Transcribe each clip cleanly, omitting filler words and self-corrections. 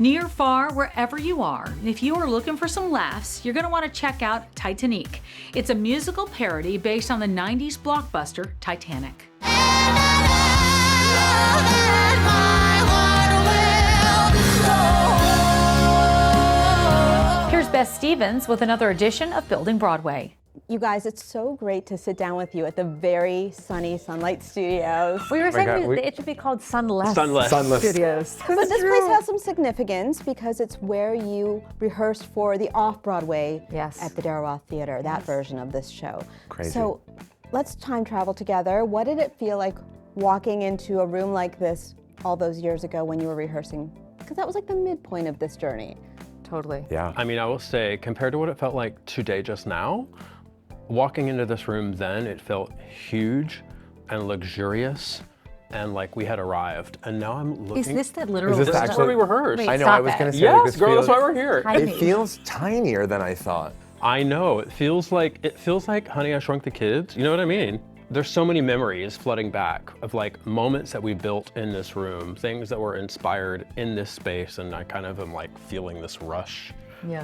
Near, far, wherever you are, if you are looking for some laughs, you're going to want to check out Titanique. It's a musical parody based on the 90s blockbuster Titanic. Here's Beth Stevens with another edition of Building Broadway. You guys, it's so great to sit down with you at the very sunny Sunlight Studios. We were saying it should be called Sunless Studios. But this place has some significance because it's where you rehearsed for the off-Broadway at the Darrell Roth Theater, that version of this show. Crazy. So let's time travel together. What did it feel like walking into a room like this all those years ago when you were rehearsing? Because that was like the midpoint of this journey. Totally. Yeah. I mean, I will say, compared to what it felt like today just now, walking into this room then, it felt huge and luxurious and like we had arrived. And now I'm looking. Is this the literal? This is where we rehearsed. Wait, I know, stop I was going to say, Yes, this girl, feels, that's why we're here. it feels tinier than I thought. I know, it feels like Honey, I Shrunk the Kids. You know what I mean? There's so many memories flooding back of like moments that we built in this room, things that were inspired in this space, and I kind of am like feeling this rush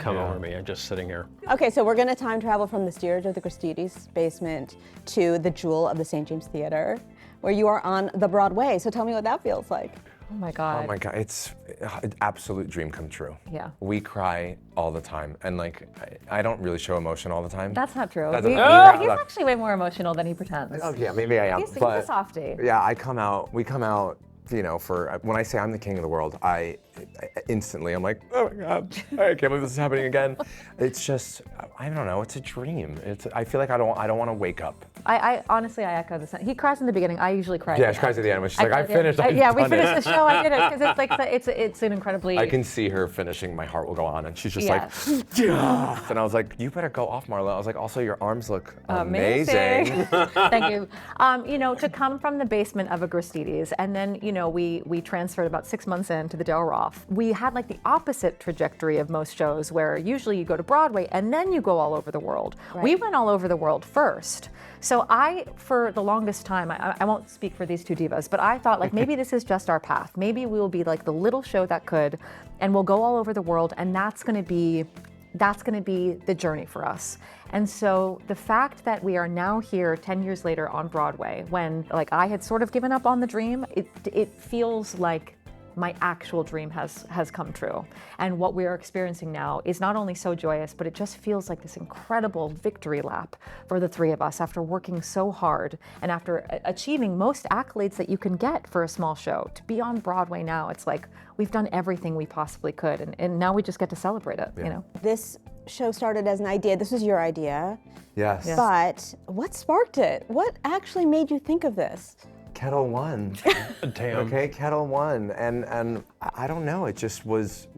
come over me. I'm just sitting here. Okay, so we're going to time travel from the Steerage of the Gristedes basement to the Jewel of the St. James Theater, where you are on the Broadway. So tell me what that feels like. Oh my God. Oh my God, it's an absolute dream come true. Yeah. We cry all the time, and like, I don't really show emotion all the time. That's not true. That's He's not- actually way more emotional than he pretends. Oh yeah, maybe I am. He's but a softie. yeah, we come out, you know, when I say I'm the king of the world, I instantly, I'm like, oh my God, I can't believe this is happening again. It's just, I don't know, it's a dream. I feel like I don't want to wake up. I honestly, I echo the same. He cries in the beginning. I usually cry. Yeah, she cries at the end when she's like, I finished, I've yeah, we done finished it. the show, I did it, because it's like, it's an incredibly... I can see her finishing, my heart will go on, and she's just like, yeah. And I was like, you better go off, Marla. I was like, also your arms look amazing. Thank you. You know, to come from the basement of a Gristedes, and then, you know, we transferred about 6 months into the Darrell Roth. We had like the opposite trajectory of most shows, where usually you go to Broadway and then you go all over the world. Right. We went all over the world first. So for the longest time, I won't speak for these two divas, but I thought like maybe this is just our path. Maybe we will be like the little show that could, and we'll go all over the world, and that's going to be the journey for us. And so the fact that we are now here 10 years later on Broadway, when like I had sort of given up on the dream, it feels like my actual dream has come true. And what we are experiencing now is not only so joyous, but it just feels like this incredible victory lap for the three of us after working so hard and after achieving most accolades that you can get for a small show. To be on Broadway now, it's like we've done everything we possibly could, and now we just get to celebrate it, you know? This show started as an idea. This was your idea. Yes. But what sparked it? What actually made you think of this? Kettle One. Damn. Okay, Kettle One. And I don't know, it just was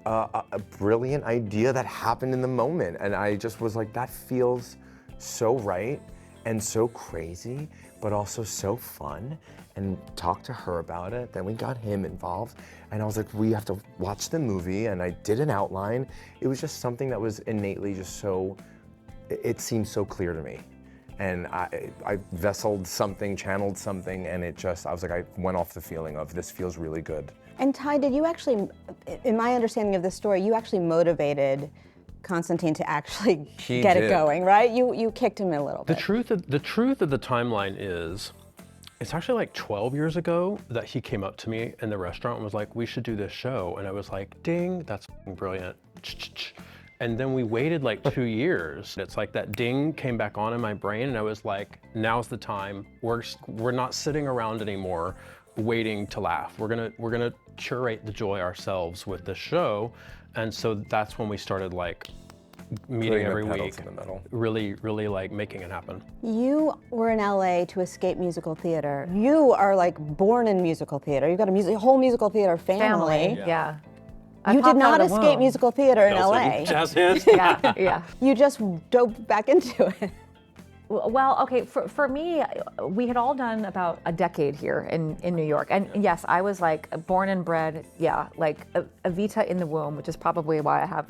a brilliant idea that happened in the moment. And I just was like, that feels so right and so crazy, but also so fun. And talked to her about it. Then we got him involved. And I was like, we have to watch the movie. And I did an outline. It was just something that was innately just so, it seemed so clear to me. And I vesseled something, channeled something, and I was like, I went off the feeling of this feels really good. And Tye, did you actually, in my understanding of this story, you actually motivated Constantine to actually get it going, right? You kicked him a little bit. The truth of the timeline is, it's actually like 12 years ago that he came up to me in the restaurant and was like, we should do this show. And I was like, ding, that's brilliant. And then we waited like 2 years. It's like that ding came back on in my brain, and I was like, now's the time. We're not sitting around anymore waiting to laugh. We're gonna curate the joy ourselves with this show. And so that's when we started like meeting every week, really like making it happen. You were in LA to escape musical theater. You are like born in musical theater. You've got a whole musical theater family. Yeah. You did not escape musical theater in LA. Jazz hands. Yeah. You just dove back into it. Well, okay, for me, we had all done about a decade here in New York. And yes, I was like born and bred, like Evita in the womb, which is probably why I have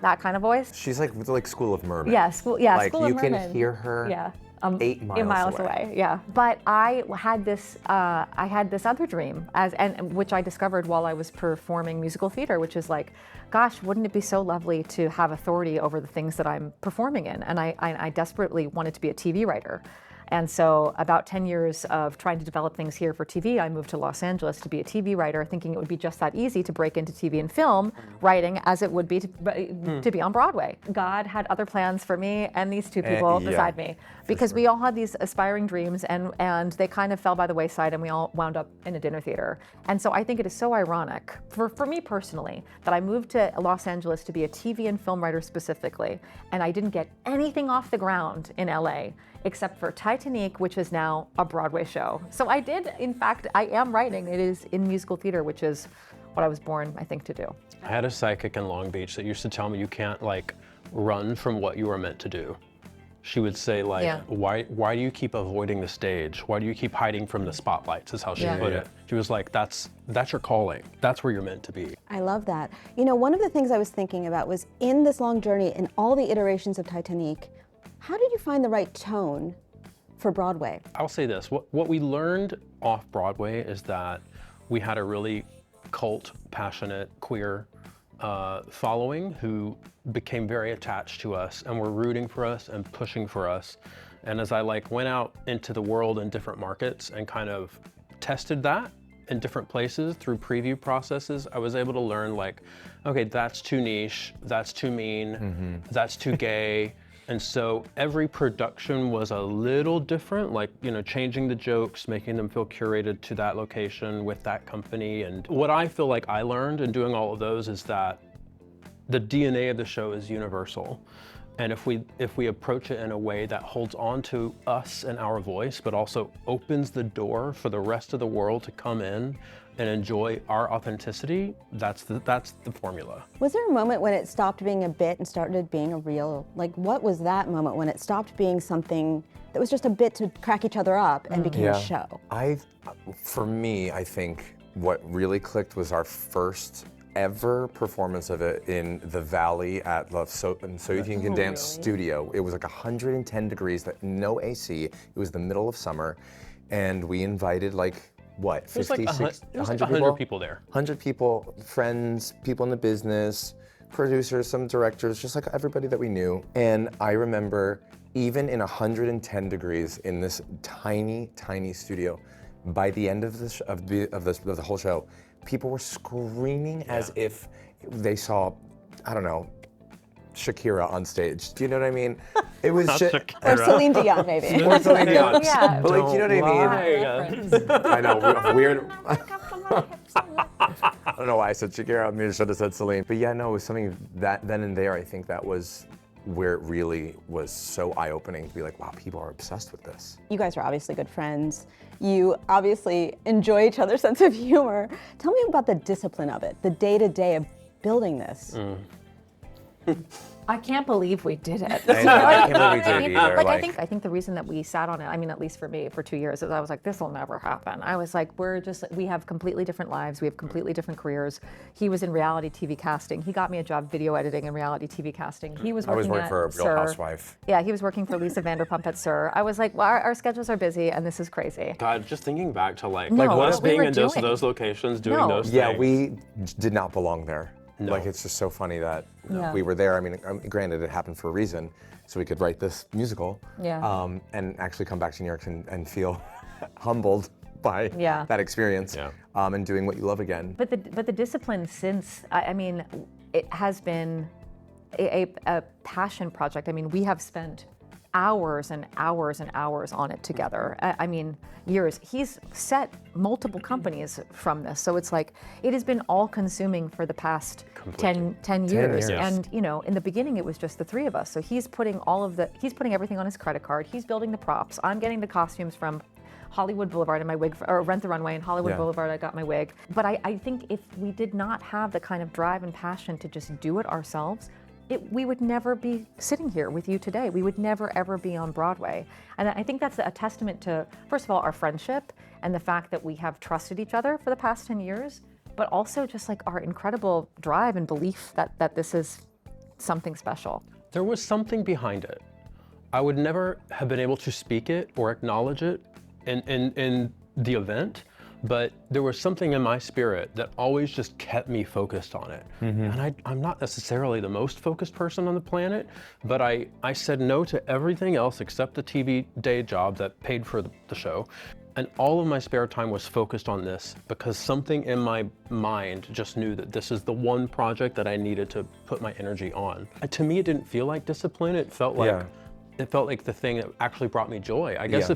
that kind of voice. She's like School of Mermaid. Yeah, School of Mermaid. Like you can hear her 8 miles away. Yeah, but I had this other dream, and which I discovered while I was performing musical theater, which is like, gosh, wouldn't it be so lovely to have authority over the things that I'm performing in? And I desperately wanted to be a TV writer. And so about 10 years of trying to develop things here for TV, I moved to Los Angeles to be a TV writer, thinking it would be just that easy to break into TV and film writing as it would be to be on Broadway. God had other plans for me and these two people beside me, because we all had these aspiring dreams, and they kind of fell by the wayside, and we all wound up in a dinner theater. And so I think it is so ironic for me personally that I moved to Los Angeles to be a TV and film writer specifically, and I didn't get anything off the ground in LA except for Titanique, which is now a Broadway show. So I did, in fact, I am writing. It is in musical theater, which is what I was born, I think, to do. I had a psychic in Long Beach that used to tell me you can't like run from what you were meant to do. She would say like, why do you keep avoiding the stage? Why do you keep hiding from the spotlights, is how she put it. She was like, that's your calling. That's where you're meant to be. I love that. You know, one of the things I was thinking about was in this long journey, in all the iterations of Titanique, how did you find the right tone for Broadway? I'll say this, what we learned off Broadway is that we had a really cult, passionate, queer following who became very attached to us and were rooting for us and pushing for us. And as I like went out into the world in different markets and kind of tested that in different places through preview processes, I was able to learn like, okay, that's too niche, that's too mean, that's too gay. And so every production was a little different, like, you know, changing the jokes, making them feel curated to that location with that company. And what I feel like I learned in doing all of those is that the DNA of the show is universal. And if we approach it in a way that holds on to us and our voice, but also opens the door for the rest of the world to come in and enjoy our authenticity, that's the formula. Was there a moment when it stopped being a bit and started being a real, like what was that moment when it stopped being something that was just a bit to crack each other up and became a show? For me, I think what really clicked was our first ever performance of it in the Valley at So You Can Dance Studio. It was like 110 degrees, no AC. It was the middle of summer, and we invited like, what, 50, 60, 100 people there. 100 people, friends, people in the business, producers, some directors, just like everybody that we knew. And I remember even in 110 degrees in this tiny, tiny studio, by the end of the whole show, people were screaming as if they saw, I don't know, Shakira on stage. Do you know what I mean? It was just, or Celine Dion, maybe. Or Celine Dion. Yeah. But like, you know what I mean? I know, weird. I don't know why I said Shakira. I mean, I should have said Celine. But yeah, no, it was something that then and there, I think that was where it really was so eye-opening to be like, wow, people are obsessed with this. You guys are obviously good friends. You obviously enjoy each other's sense of humor. Tell me about the discipline of it, the day-to-day of building this. I can't believe we did it. I can't believe we did it either. Like, I think the reason that we sat on it, I mean, at least for me, for 2 years, is I was like, this will never happen. I was like, we have completely different lives. We have completely different careers. He was in reality TV casting. He got me a job video editing and reality TV casting. He was working for a Real Housewife. Yeah, he was working for Lisa Vanderpump at Sir. I was like, well, our schedules are busy and this is crazy. God, just thinking back to like us being in those locations, doing those things. Yeah, we did not belong there. No. Like, it's just so funny that we were there. I mean, granted, it happened for a reason, so we could write this musical and actually come back to New York and feel humbled by that experience and doing what you love again. But the discipline since, I mean, it has been a passion project. I mean, we have spent hours and hours and hours on it together. I mean, years. He's set multiple companies from this. So it's like, it has been all consuming for the past 10 years. And, you know, in the beginning, it was just the three of us. So he's putting he's putting everything on his credit card. He's building the props. I'm getting the costumes from Hollywood Boulevard and my wig, or Rent the Runway in Hollywood Boulevard, I got my wig. But I think if we did not have the kind of drive and passion to just do it ourselves, we would never be sitting here with you today. We would never, ever be on Broadway. And I think that's a testament to, first of all, our friendship and the fact that we have trusted each other for the past 10 years, but also just like our incredible drive and belief that this is something special. There was something behind it. I would never have been able to speak it or acknowledge it in the event, but there was something in my spirit that always just kept me focused on it. And I'm not necessarily the most focused person on the planet, but I said no to everything else except the TV day job that paid for the show. And all of my spare time was focused on this because something in my mind just knew that this is the one project that I needed to put my energy on. To me, it didn't feel like discipline. It felt like it felt like the thing that actually brought me joy. I guess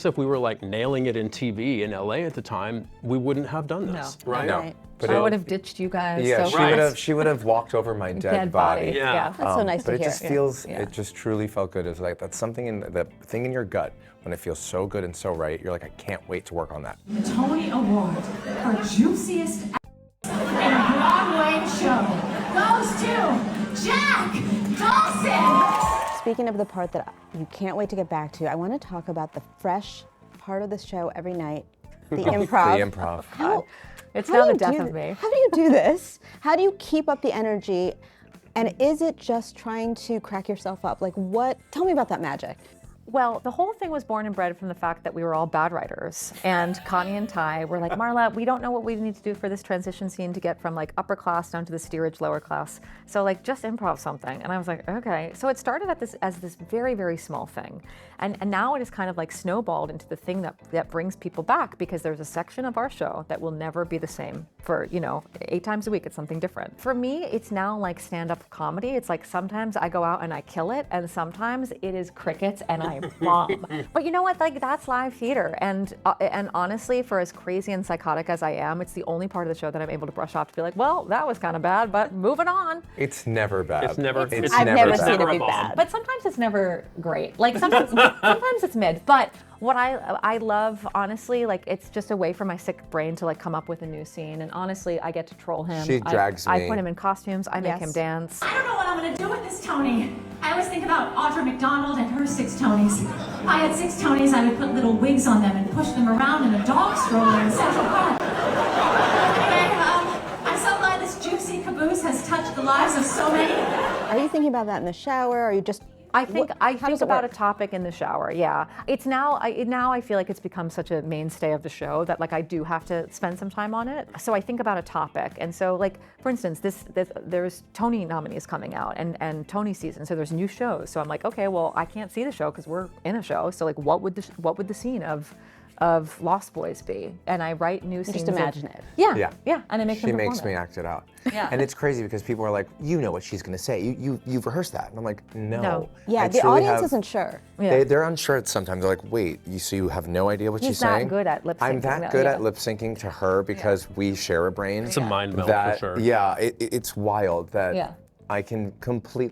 if we were like nailing it in TV in LA at the time, we wouldn't have done this, right? No. But I would have ditched you guys. Yeah, so she would have walked over my dead body. Yeah. That's so nice to But hear. it just feels, it just truly felt good. It's like that's something in the thing in your gut when it feels so good and so right. You're like, I can't wait to work on that. The Tony Award for juiciest in a Broadway show goes to Jack Dawson. Speaking of the part that you can't wait to get back to, I want to talk about the fresh part of the show every night, the improv. The improv. It's How now do the you death do of me. How do you do this? How do you keep up the energy? And is it just trying to crack yourself up? Like what? Tell me about that magic. Well, the whole thing was born and bred from the fact that we were all bad writers. And Connie and Tye were like, Marla, we don't know what we need to do for this transition scene to get from like upper class down to the steerage lower class. So like just improv something. And I was like, okay. So it started as this very, very small thing. And now it is kind of like snowballed into the thing that brings people back because there's a section of our show that will never be the same for, 8 times a week, it's something different. For me, it's now like stand-up comedy. It's like sometimes I go out and I kill it and sometimes it is crickets and I bomb. But you know what, like that's live theater. And honestly, for as crazy and psychotic as I am, it's the only part of the show that I'm able to brush off to be like, well, that was kind of bad, but moving on. It's never bad. It's never. I've never seen bad. it be bad. But sometimes it's never great. Like sometimes it's mid. But what I love, honestly, like it's just a way for my sick brain to like come up with a new scene. And honestly, I get to troll him. She drags I me. put him in costumes. I make Yes. him dance. I don't know what I'm gonna do with this Tony. I always think about Audra McDonald and her 6 Tonys. If I had 6 Tonys, I would put little wigs on them and push them around in a dog stroller in Central Park. Anyway, I'm so glad this juicy caboose has touched the lives of so many. Are you thinking about that in the shower? Or are you just? I think how I does think it about work? a topic in the shower. Yeah, it's now I feel like it's become such a mainstay of the show that like I do have to spend some time on it. So I think about a topic, and so like for instance, there's Tony nominees coming out and Tony season, so there's new shows. So I'm like, okay, well I can't see the show because we're in a show. So like, what would the scene of Lost Boys be? And I write new scenes. Just imagine it. Yeah, and I make them She perform makes it. me act it out. Yeah. And it's crazy because people are like, you know what she's gonna say. You've rehearsed that. And I'm like, no. No. Yeah, I the truly audience have- isn't sure. Yeah. They're unsure sometimes. They're like, wait, so you have no idea what He's she's that saying? good at lip I'm syncing, that good yeah. at lip syncing to her because we share a brain. It's a mind meld that, for sure. Yeah, it's wild that Yeah. I can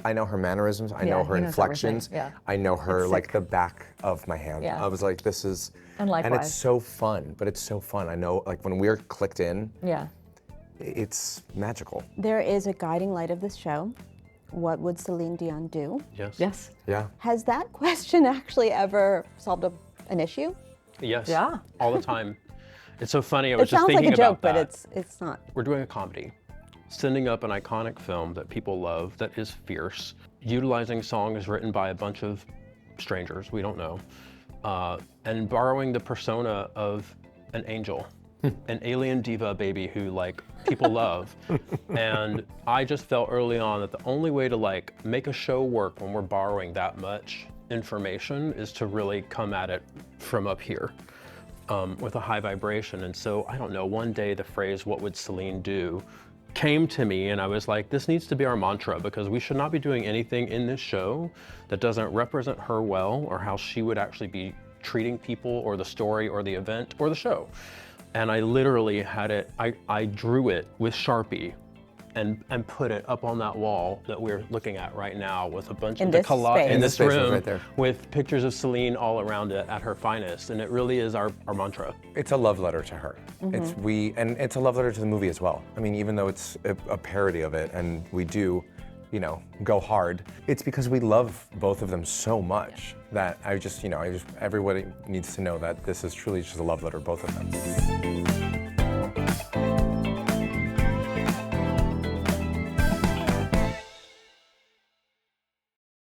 I know her mannerisms, I Yeah, know her he knows inflections, everything, yeah. I know her It's like sick. the back of my hand. Yeah. I was like, this is, And it's likewise. so fun, but it's so fun. I know like when we're clicked in, Yeah. it's magical. There is a guiding light of this show. What would Celine Dion do? Yes. Yes. Yeah. Has that question actually ever solved an issue? Yes. Yeah. All the time. It's so funny. I was It just sounds like thinking a joke, about but that. it's not. We're doing a comedy, sending up an iconic film that people love, that is fierce, utilizing songs written by a bunch of strangers we don't know, and borrowing the persona of an angel, an alien diva baby who like people love. And I just felt early on that the only way to like make a show work when we're borrowing that much information is to really come at it from up here. With a high vibration. And so, I don't know, one day the phrase, what would Celine do, came to me and I was like, this needs to be our mantra because we should not be doing anything in this show that doesn't represent her well or how she would actually be treating people or the story or the event or the show. And I literally had it, I drew it with Sharpie and put it up on that wall that we're looking at right now with a bunch In of the this collage space. in In this this space room right there. with pictures of Celine all around it at her finest. And it really is our mantra. It's a love letter to her. And it's a love letter to the movie as well. I mean, even though it's a parody of it, and we do, go hard. It's because we love both of them so much that everybody needs to know that this is truly just a love letter, both of them.